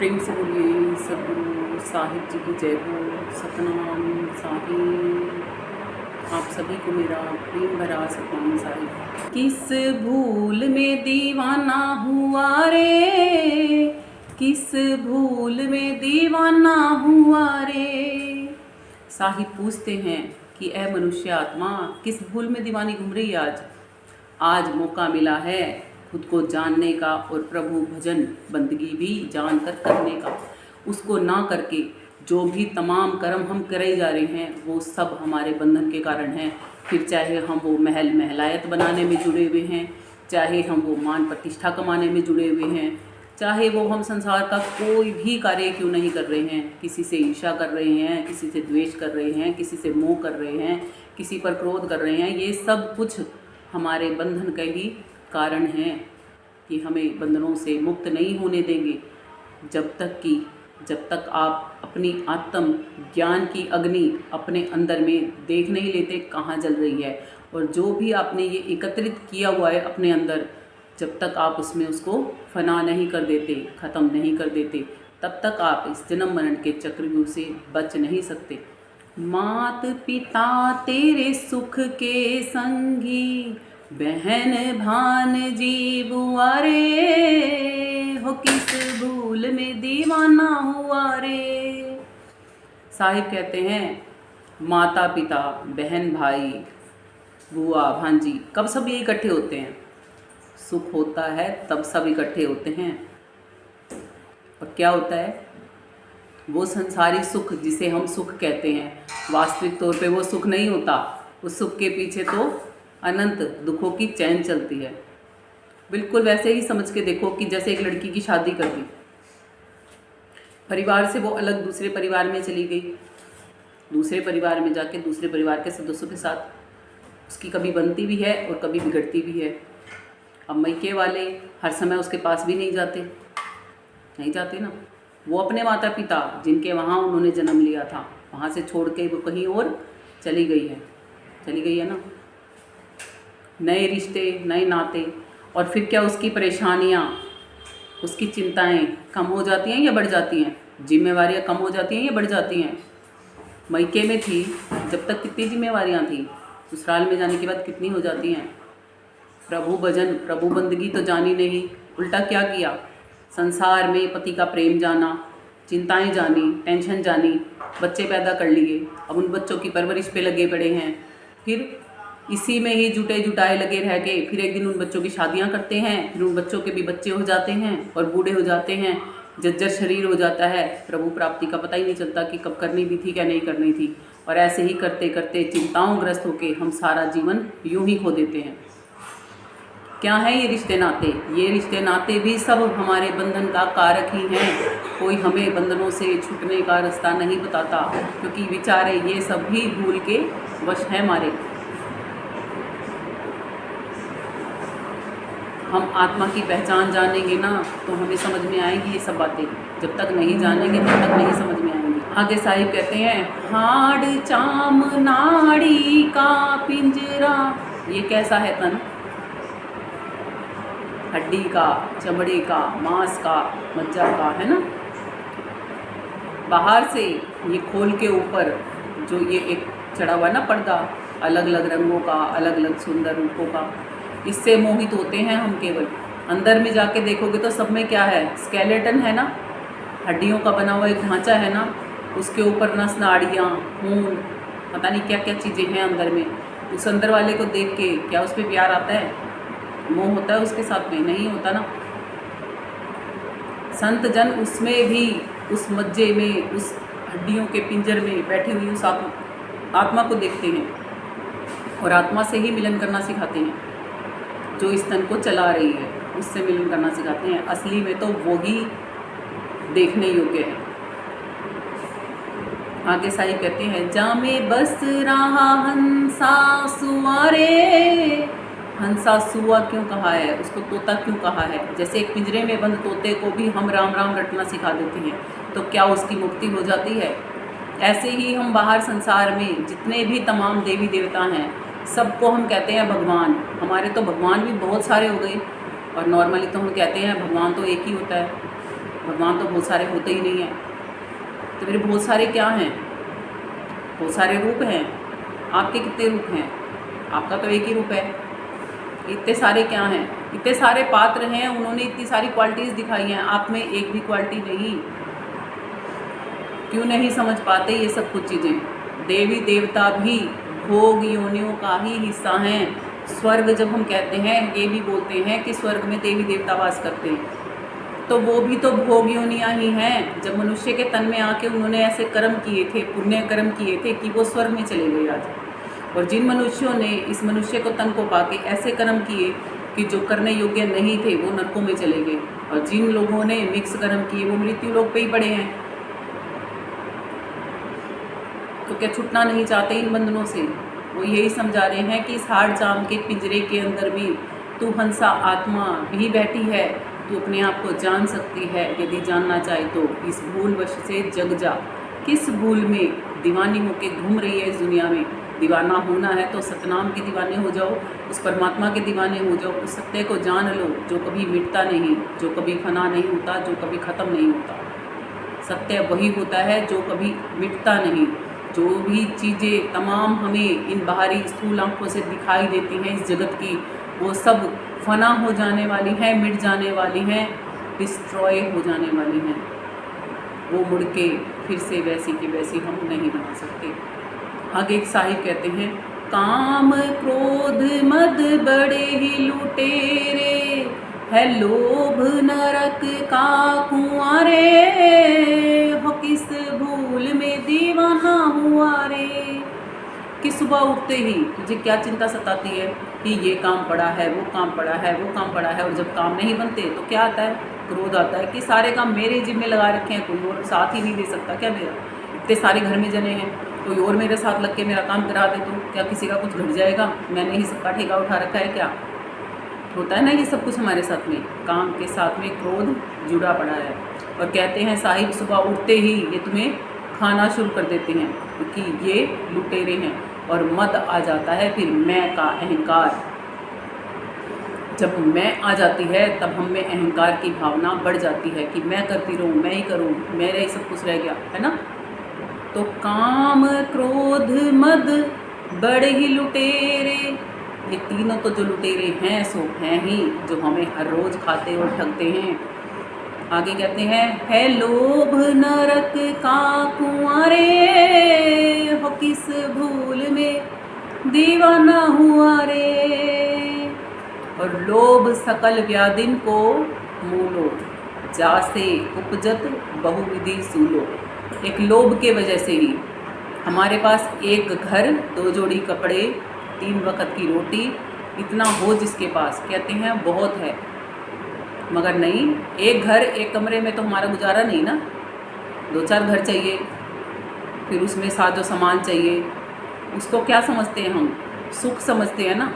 प्रेम से बोलिए सदगुरु साहिब जी की जय हो। सतनाम साहिब। आप सभी को मेरा प्रेम भरा सतनाम साहिब। किस भूल में दीवाना हुआ रे, किस भूल में दीवाना हुआ रे। साहिब पूछते हैं कि ए मनुष्य आत्मा, किस भूल में दीवानी घूम रही है आज मौका मिला है खुद को जानने का और प्रभु भजन बंदगी भी जानकर करने का। उसको ना करके जो भी तमाम कर्म हम करे जा रहे हैं वो सब हमारे बंधन के कारण हैं। फिर चाहे हम वो महल महलायत बनाने में जुड़े हुए हैं, चाहे हम वो मान प्रतिष्ठा कमाने में जुड़े हुए हैं, चाहे वो हम संसार का कोई भी कार्य क्यों नहीं कर रहे हैं। किसी से ईर्ष्या कर रहे हैं, किसी से द्वेष कर रहे हैं, किसी से मोह कर रहे हैं, किसी पर क्रोध कर रहे हैं। ये सब कुछ हमारे बंधन का ही कारण है कि हमें बंधनों से मुक्त नहीं होने देंगे जब तक आप अपनी आत्म ज्ञान की अग्नि अपने अंदर में देख नहीं लेते कहाँ जल रही है। और जो भी आपने ये एकत्रित किया हुआ है अपने अंदर, जब तक आप उसमें उसको फना नहीं कर देते, ख़त्म नहीं कर देते, तब तक आप इस जन्म मरण के चक्रव्यूह से बच नहीं सकते। मात पिता तेरे सुख के संगी, बहन भानजी बुआ रे, हो किस भूल में दीवाना हुआ रे। साहिब कहते हैं माता पिता बहन भाई बुआ भांजी कब सब ये इकट्ठे होते हैं? सुख होता है तब सब इकट्ठे होते हैं। और क्या होता है? वो संसारी सुख जिसे हम सुख कहते हैं, वास्तविक तौर पे वो सुख नहीं होता। उस सुख के पीछे तो अनंत दुखों की चैन चलती है। बिल्कुल वैसे ही समझ के देखो कि जैसे एक लड़की की शादी कर दी, परिवार से वो अलग दूसरे परिवार में चली गई, दूसरे परिवार में जाके दूसरे परिवार के सदस्यों के साथ उसकी कभी बनती भी है और कभी बिगड़ती भी है। अब मैके वाले हर समय उसके पास भी नहीं जाते ना। वो अपने माता पिता जिनके वहाँ उन्होंने जन्म लिया था, वहाँ से छोड़ के वो कहीं और चली गई है ना। नए रिश्ते, नए नाते, और फिर क्या उसकी परेशानियाँ, उसकी चिंताएं कम हो जाती हैं या बढ़ जाती हैं? जिम्मेवारियाँ कम हो जाती हैं या बढ़ जाती हैं? मैके में थी जब तक कितनी जिम्मेवारियाँ थी, ससुराल में जाने के बाद कितनी हो जाती हैं? प्रभु भजन प्रभु बंदगी तो जानी नहीं, उल्टा क्या किया? संसार में पति का प्रेम जाना, चिंताएं जानी, टेंशन जानी, बच्चे पैदा कर लिए, अब उन बच्चों की परवरिश पे लगे पड़े हैं। फिर इसी में ही जुटाए लगे रह के फिर एक दिन उन बच्चों की शादियां करते हैं, फिर उन बच्चों के भी बच्चे हो जाते हैं और बूढ़े हो जाते हैं, जर्जर शरीर हो जाता है। प्रभु प्राप्ति का पता ही नहीं चलता कि कब करनी भी थी क्या नहीं करनी थी। और ऐसे ही करते करते चिंताओं ग्रस्त होके हम सारा जीवन यूं ही खो देते हैं। क्या है ये रिश्ते नाते? ये रिश्ते नाते भी सब हमारे बंधन का कारक ही हैं। कोई हमें बंधनों से छूटने का रास्ता नहीं बताता, क्योंकि बेचारे ये सब भी भूल के वश हैं हमारे। हम आत्मा की पहचान जानेंगे ना तो हमें समझ में आएंगी ये सब बातें। जब तक नहीं जानेंगे तब तक नहीं समझ में आएंगी। आगे साहिब कहते हैं हाड़ चाम नाड़ी का पिंजरा। ये कैसा है तन? हड्डी का, चमड़े का, मांस का, मज्जा का, है ना। बाहर से ये खोल के ऊपर जो ये एक चढ़ा हुआ ना पर्दा, अलग अलग रंगों का, अलग अलग सुंदर रूपों का, इससे मोहित होते हैं हम केवल। अंदर में जाके देखोगे तो सब में क्या है? स्केलेटन है ना, हड्डियों का बना हुआ एक ढांचा है ना, उसके ऊपर नस नाड़ियाँ, खून, पता नहीं क्या क्या चीज़ें हैं अंदर में। उस अंदर वाले को देख के क्या उस पर प्यार आता है? मोह होता है उसके साथ में? नहीं होता ना। संत जन उसमें भी, उस मज्जे में, उस हड्डियों के पिंजर में बैठी हुई उस आत्मा को देखते हैं और आत्मा से ही मिलन करना सिखाते हैं। जो इस तन को चला रही है उससे मिलन करना सिखाते हैं। असली में तो वो ही देखने योग्य है। आगे साहिब कहते हैं जामे बस रहा हंसा सुआरे। हंसा सुआ क्यों कहा है? उसको तोता क्यों कहा है? जैसे एक पिंजरे में बंद तोते को भी हम राम राम रटना सिखा देते हैं, तो क्या उसकी मुक्ति हो जाती है? ऐसे ही हम बाहर संसार में जितने भी तमाम देवी देवता हैं, सबको हम कहते हैं भगवान। हमारे तो भगवान भी बहुत सारे हो गए, और नॉर्मली तो हम कहते हैं भगवान तो एक ही होता है। भगवान तो बहुत सारे होते ही नहीं हैं। तो मेरे बहुत सारे क्या हैं? बहुत सारे रूप हैं। आपके कितने रूप हैं? आपका तो एक ही रूप है। इतने सारे क्या हैं? इतने सारे पात्र हैं, उन्होंने इतनी सारी क्वालिटीज़ दिखाई हैं, आप में एक भी क्वालिटी नहीं। क्यों नहीं समझ पाते ये सब कुछ चीज़ें? देवी देवता भी भोग योनियों का ही हिस्सा हैं। स्वर्ग जब हम कहते हैं, ये भी बोलते हैं कि स्वर्ग में देवी देवता वास करते हैं, तो वो भी तो भोग योनियाँ ही हैं। जब मनुष्य के तन में आके उन्होंने ऐसे कर्म किए थे, पुण्य कर्म किए थे कि वो स्वर्ग में चले गए आज। और जिन मनुष्यों ने इस मनुष्य को तन को पाके ऐसे कर्म किए कि जो करने योग्य नहीं थे, वो नरकों में चले गए। और जिन लोगों ने मिक्स कर्म किए, वो मृत्यु लोक पे ही पड़े हैं। तो क्या छूटना नहीं चाहते इन बंधनों से? वो यही समझा रहे हैं कि इस हाड़ जाम के पिंजरे के अंदर भी तू हंसा आत्मा भी बैठी है, तू अपने आप को जान सकती है। यदि जानना चाहे तो इस भूल वश से जग जा। किस भूल में दीवानी होके घूम रही है इस दुनिया में? दीवाना होना है तो सतनाम के दीवाने हो जाओ, उस परमात्मा के दीवाने हो जाओ, उस सत्य को जान लो जो कभी मिटता नहीं, जो कभी फना नहीं होता, जो कभी ख़त्म नहीं होता। सत्य वही होता है जो कभी मिटता नहीं। जो भी चीज़ें तमाम हमें इन बाहरी स्थूल आंखों से दिखाई देती हैं इस जगत की, वो सब फना हो जाने वाली हैं, मिट जाने वाली हैं, डिस्ट्रॉय हो जाने वाली हैं। वो मुड़ के फिर से वैसी की वैसी हम नहीं बना सकते। आगे एक साहिब कहते हैं, काम क्रोध मद बड़े ही लुटेरे, है लोभ नरक का कुआं रे, हो किस भूल में दीवाना हुआ रे। कि सुबह उठते ही तुझे क्या चिंता सताती है कि ये काम पड़ा है, वो काम पड़ा है, वो काम पड़ा है, और जब काम नहीं बनते तो क्या आता है? क्रोध आता है कि सारे काम मेरे जिम्मे लगा रखे हैं, कोई और साथ ही नहीं दे सकता क्या मेरा? इतने सारे घर में जने हैं, कोई और मेरे साथ लग के मेरा काम करा दे तो क्या किसी का कुछ घट जाएगा? मैंने ही सबका ठेका उठा रखा है क्या? होता है ना ये सब कुछ हमारे साथ में। काम के साथ में क्रोध जुड़ा पड़ा है। और कहते हैं साहिब सुबह उठते ही ये तुम्हें खाना शुरू कर देते हैं, क्योंकि ये लुटेरे हैं। और मद आ जाता है फिर मैं का अहंकार। जब मैं आ जाती है तब हम में अहंकार की भावना बढ़ जाती है कि मैं करती रहूँ, मैं ही करूँ, मेरा ही सब कुछ रह गया है ना। तो काम क्रोध मद बड़े ही लुटेरे, ये तीनों तो जो लुटेरे हैं सो हैं ही जो हमें हर रोज़ खाते और ठगते हैं। आगे कहते हैं, है लोभ नरक का कुआं रे, हो किस भूल में दीवाना हुआ रे। और लोभ सकल व्याधिन को मूलो, जासे उपजत बहुविधि सूलो। एक लोभ के वजह से ही हमारे पास एक घर, 2 जोड़ी कपड़े, 3 वक्त की रोटी, इतना हो जिसके पास, कहते हैं बहुत है। मगर नहीं, एक घर एक कमरे में तो हमारा गुजारा नहीं ना। 2-4 घर चाहिए, फिर उसमें साजो सामान चाहिए। उसको क्या समझते हैं हम? सुख समझते हैं ना,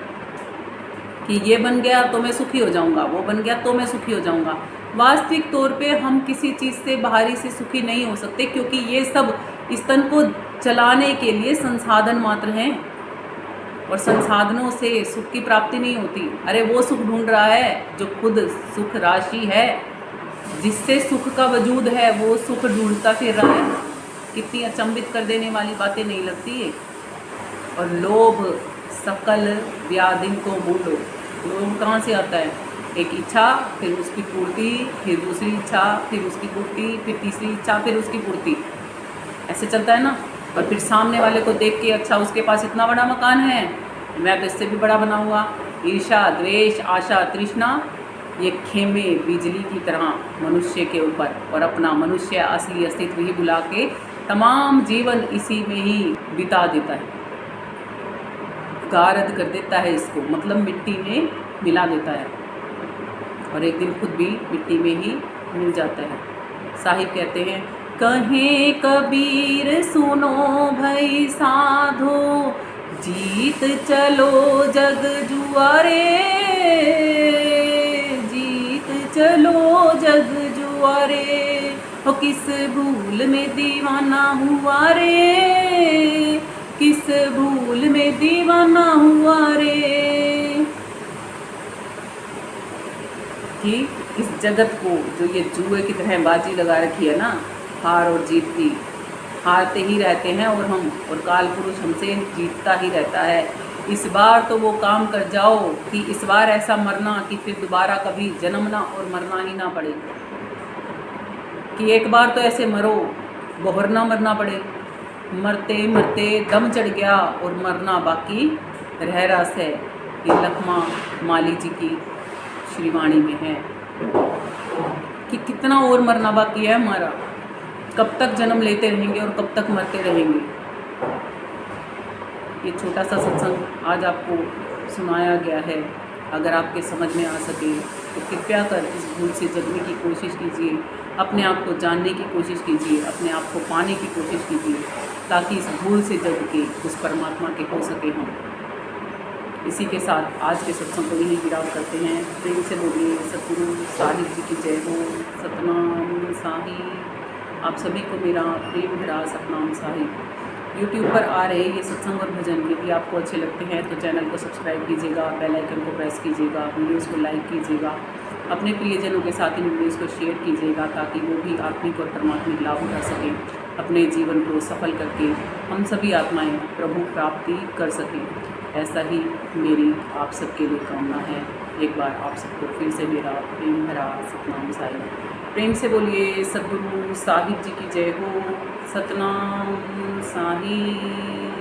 कि ये बन गया तो मैं सुखी हो जाऊंगा, वो बन गया तो मैं सुखी हो जाऊंगा। वास्तविक तौर पे हम किसी चीज़ से बाहरी से सुखी नहीं हो सकते, क्योंकि ये सब इस तन को चलाने के लिए संसाधन मात्र हैं, और संसाधनों से सुख की प्राप्ति नहीं होती। अरे वो सुख ढूंढ रहा है जो खुद सुख राशि है, जिससे सुख का वजूद है, वो सुख ढूंढता फिर रहा है। कितनी अचंभित कर देने वाली बातें नहीं लगती है। और लोभ सकल व्याधिन को मूलो। लोभ कहाँ से आता है? एक इच्छा, फिर उसकी पूर्ति, फिर दूसरी इच्छा, फिर उसकी पूर्ति, फिर तीसरी इच्छा, फिर उसकी पूर्ति, ऐसे चलता है ना। और फिर सामने वाले को देख के, अच्छा उसके पास इतना बड़ा मकान है, मैं तो इससे भी बड़ा बनाऊंगा। ईर्ष्या, द्वेष, आशा, तृष्णा, ये खेमे बिजली की तरह मनुष्य के ऊपर, और अपना मनुष्य असली अस्तित्व ही बुला के तमाम जीवन इसी में ही बिता देता है, गारद कर देता है इसको, मतलब मिट्टी में मिला देता है, और एक दिन खुद भी मिट्टी में ही मिल जाता है। साहिब कहते हैं, कहें कबीर सुनो भई साधो, जीत चलो जग जुआरे, जीत चलो जग जुआरे, हो किस भूल में दीवाना हुआ रे, किस भूल में दीवाना हुआ रे। कि इस जगत को जो ये जुए की तरह बाजी लगा रखी है ना, हार और जीत की, हारते ही रहते हैं और हम, और काल पुरुष हमसे जीतता ही रहता है। इस बार तो वो काम कर जाओ कि इस बार ऐसा मरना कि फिर दोबारा कभी जन्मना और मरना ही ना पड़े, कि एक बार तो ऐसे मरो बहुरना मरना पड़े। मरते मरते दम चढ़ गया और मरना बाकी रह रस है। ये लखमा माली जी की श्रीवाणी में है कि कितना और मरना बाकी है हमारा, कब तक जन्म लेते रहेंगे और कब तक मरते रहेंगे। ये छोटा सा सत्संग आज आपको सुनाया गया है। अगर आपके समझ में आ सके तो कृपया कर इस भूल से जगने की कोशिश कीजिए, अपने आप को जानने की कोशिश कीजिए, अपने आप को पाने की कोशिश कीजिए, ताकि इस भूल से जग के उस परमात्मा के हो सके हम। इसी के साथ आज के सत्संग को यही विराम करते हैं। प्रेम से बोलिए सतगुरु साहिब जी की जय हो। सतनाम साहिब। आप सभी को मेरा प्रेम भरा सतनाम साहिब। यूट्यूब पर आ रहे ये सत्संग और भजन यदि आपको अच्छे लगते हैं तो चैनल को सब्सक्राइब कीजिएगा, बेल आइकन को प्रेस कीजिएगा, वीडियोस को लाइक कीजिएगा, अपने प्रियजनों के साथ इन वीडियोस को शेयर कीजिएगा, ताकि वो भी आत्मिक और परमात्मिक लाभ उठा सकें, अपने जीवन को सफल करके हम सभी आत्माएं प्रभु प्राप्ति कर सकें। ऐसा ही मेरी आप सबके लिए कामना है। एक बार आप सबको फिर से मेरा प्रेम भरा सतनाम साहिब। प्रेम से बोलिए सतगुरु साहिब जी की जय हो। सतनाम साहिब।